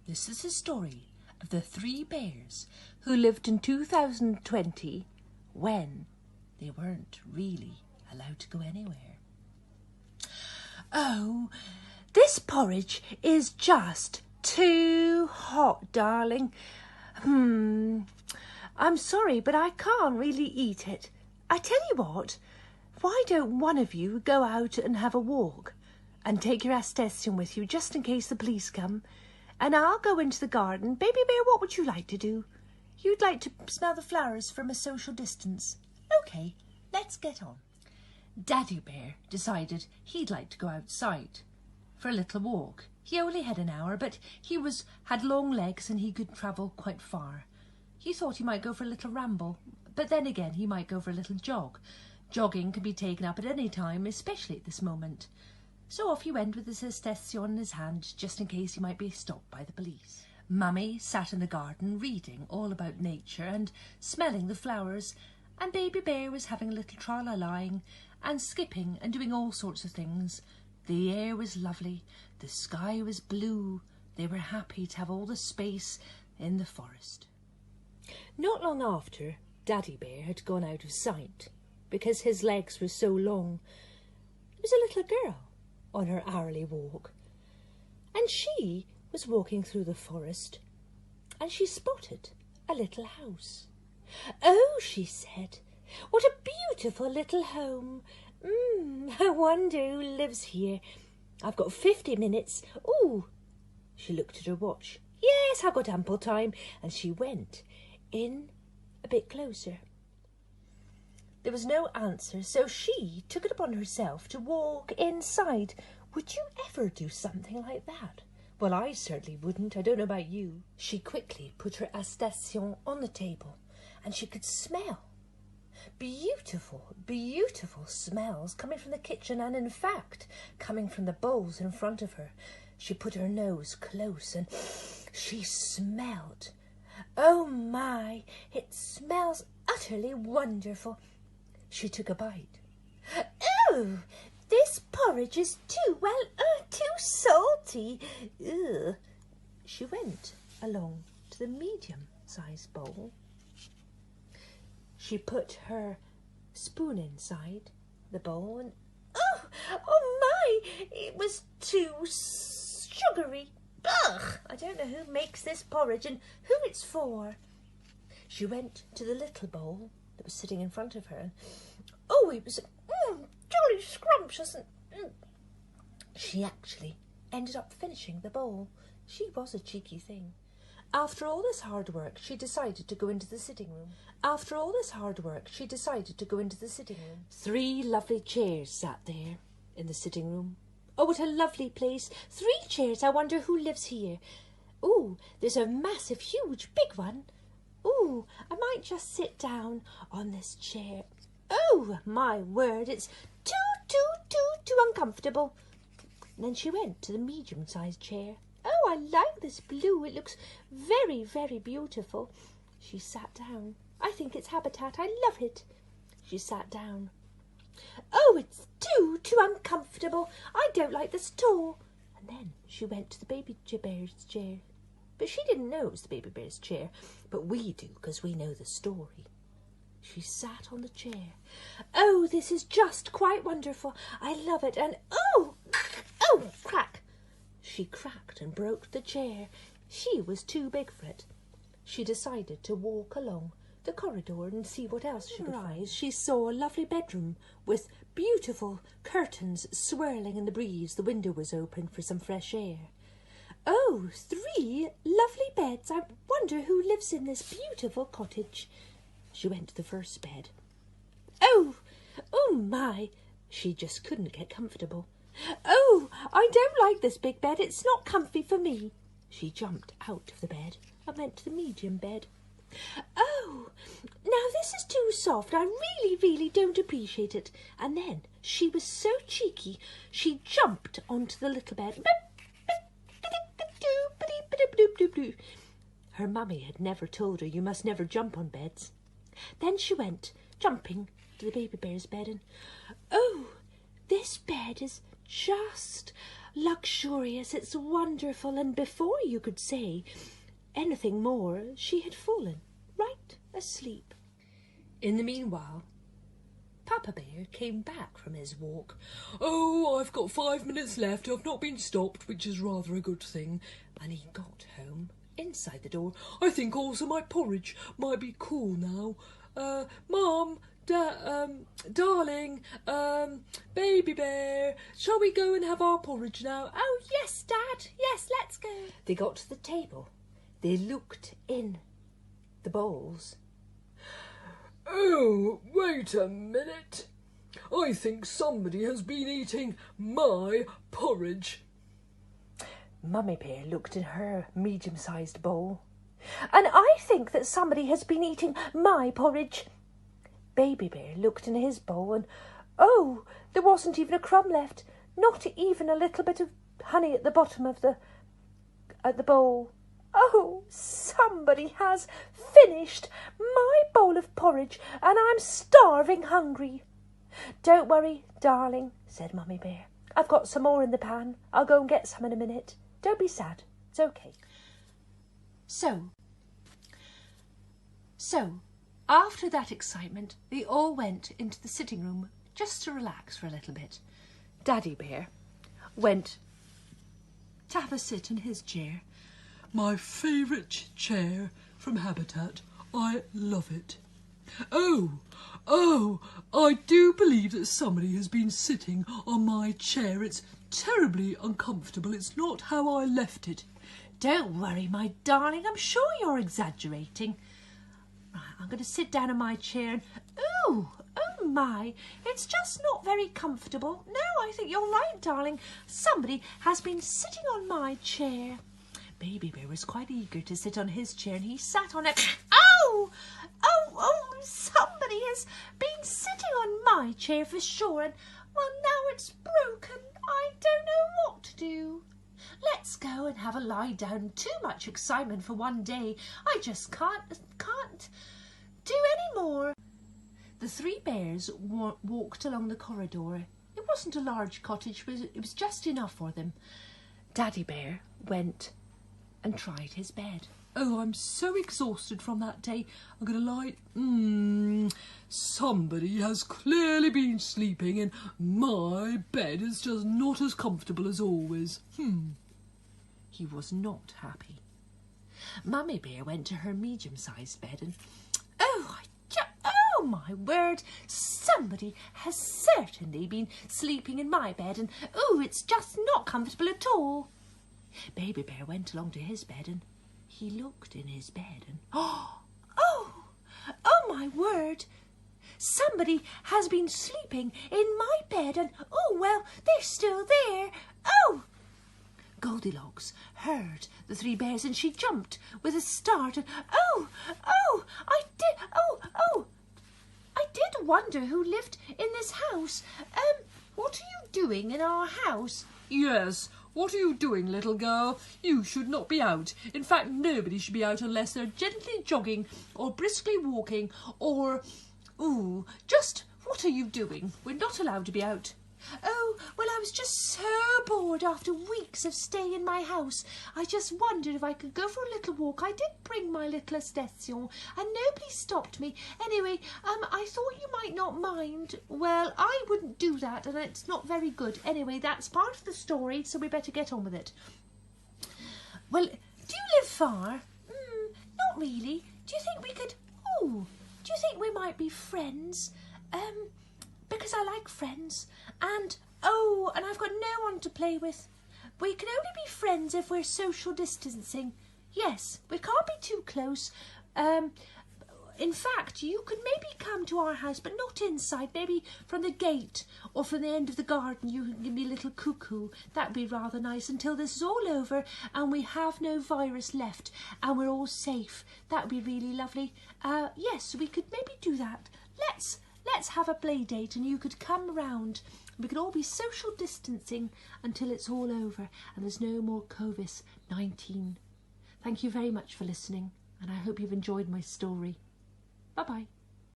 This is the story of the three bears who lived in 2020 when they weren't really allowed to go anywhere. Oh, this porridge is just too hot, darling. I'm sorry, but I can't really eat it. I tell you what, why don't one of you go out and have a walk and take your Astation with you just in case the police come? And I'll go into the garden. Baby Bear, what would you like to do? You'd like to smell the flowers from a social distance. OK, let's get on. Daddy Bear decided he'd like to go outside for a little walk. He only had an hour, but he had long legs and he could travel quite far. He thought he might go for a little ramble, but then again he might go for a little jog. Jogging can be taken up at any time, especially at this moment. So off he went with his Astation in his hand, just in case he might be stopped by the police. Mummy sat in the garden reading all about nature and smelling the flowers, and Baby Bear was having a little tra-la-lying and skipping and doing all sorts of things. The air was lovely, the sky was blue. They were happy to have all the space in the forest. Not long after, Daddy Bear had gone out of sight because his legs were so long. There was a little girl on her hourly walk, and she was walking through the forest, and she spotted a little house. "Oh," she said, "what a beautiful little home. I wonder who lives here. I've got 50 minutes. Ooh." She looked at her watch. "Yes, I've got ample time." And she went in a bit closer. There was no answer, so she took it upon herself to walk inside. Would you ever do something like that? Well, I certainly wouldn't. I don't know about you. She quickly put her Astation on the table, and she could smell beautiful, beautiful smells coming from the kitchen and, in fact, coming from the bowls in front of her. She put her nose close and she smelled. Oh my, it smells utterly wonderful. She took a bite. "Oh, this porridge is too salty. Ugh." She went along to the medium-sized bowl. She put her spoon inside the bowl and, oh my, it was too sugary. Ugh, I don't know who makes this porridge and who it's for. She went to the little bowl that was sitting in front of her. Oh, it was jolly scrumptious, and she actually ended up finishing the bowl. She was a cheeky thing. After all this hard work, she decided to go into the sitting room. Three lovely chairs sat there in the sitting room. Oh, what a lovely place. 3 chairs. I wonder who lives here. Oh, there's a massive, huge, big one. Oh, I might just sit down on this chair. Oh, my word, it's too uncomfortable. And then she went to the medium-sized chair. Oh, I like this blue. It looks very, very beautiful. She sat down. I think it's habitat. I love it. She sat down. Oh, it's too uncomfortable. I don't like this at all. And then she went to the Baby Bear's chair. But she didn't know it was the Baby Bear's chair. But we do, because we know the story. She sat on the chair. Oh, this is just quite wonderful. I love it. And oh, crack. She cracked and broke the chair. She was too big for it. She decided to walk along the corridor and see what else she could find. She saw a lovely bedroom with beautiful curtains swirling in the breeze. The window was open for some fresh air. Oh, 3 lovely beds. I wonder who lives in this beautiful cottage. She went to the first bed. Oh my, she just couldn't get comfortable. Oh, I don't like this big bed. It's not comfy for me. She jumped out of the bed and went to the medium bed. Oh, now this is too soft. I really, really don't appreciate it. And then she was so cheeky, she jumped onto the little bed. Her mummy had never told her you must never jump on beds. Then she went jumping to the Baby Bear's bed and, oh, this bed is just luxurious, it's wonderful, and before you could say anything more, she had fallen right asleep. In the meanwhile, Papa Bear came back from his walk. "Oh, I've got 5 minutes left. I've not been stopped, which is rather a good thing." And he got home. Inside the door, "I think also my porridge might be cool now. Mum, darling, Baby Bear, shall we go and have our porridge now?" "Oh, yes, Dad. Yes, let's go." They got to the table. They looked in the bowls. "Oh, wait a minute. I think somebody has been eating my porridge." Mummy Bear looked in her medium-sized bowl. "And I think that somebody has been eating my porridge." Baby Bear looked in his bowl and, oh, there wasn't even a crumb left, not even a little bit of honey at the bottom of the bowl. "Oh, somebody has finished my bowl of porridge and I'm starving hungry." "Don't worry, darling," said Mummy Bear. "I've got some more in the pan. I'll go and get some in a minute. Don't be sad. It's okay." So, after that excitement, they all went into the sitting room just to relax for a little bit. Daddy Bear went to have a sit in his chair. "My favourite chair from Habitat. I love it. Oh, I do believe that somebody has been sitting on my chair. It's terribly uncomfortable. It's not how I left it." "Don't worry, my darling. I'm sure you're exaggerating. Right, I'm going to sit down in my chair and... Oh my, it's just not very comfortable. No, I think you're right, darling. Somebody has been sitting on my chair." Baby Bear was quite eager to sit on his chair and he sat on it. Oh, somebody has been sitting on my chair for sure, and well, now it's broken. I don't know what to do. Let's go and have a lie down. Too much excitement for one day. I just can't do any more. The three bears walked along the corridor. It wasn't a large cottage, but it was just enough for them. Daddy Bear went and tried his bed. "Oh, I'm so exhausted from that day. I'm going to lie... Somebody has clearly been sleeping and my bed is just not as comfortable as always. He was not happy. Mummy Bear went to her medium-sized bed and... Oh, my word! Somebody has certainly been sleeping in my bed and, oh, it's just not comfortable at all. Baby Bear went along to his bed and he looked in his bed and... Oh, my word! Somebody has been sleeping in my bed and, oh, well, they're still there. Oh! Goldilocks heard the three bears and she jumped with a start and, I did wonder who lived in this house. What are you doing in our house? "Yes, what are you doing, little girl? You should not be out. In fact, nobody should be out unless they're gently jogging or briskly walking or... just what are you doing? We're not allowed to be out." "Oh, well, I was just so bored after weeks of staying in my house. I just wondered if I could go for a little walk. I did bring my little station and nobody stopped me. Anyway, I thought you might not mind." "Well, I wouldn't do that and it's not very good. Anyway, that's part of the story, so we better get on with it." "Well, do you live far?" Not really. Do you think we could... do you think we might be friends? Because I like friends. And I've got no one to play with. We can only be friends if we're social distancing. Yes, we can't be too close. In fact, you could maybe come to our house, but not inside. Maybe from the gate or from the end of the garden. You can give me a little cuckoo. That'd be rather nice until this is all over and we have no virus left and we're all safe. That'd be really lovely. Yes, we could maybe do that. Let's have a play date and you could come round. We could all be social distancing until it's all over and there's no more Covid-19. Thank you very much for listening and I hope you've enjoyed my story. Bye-bye.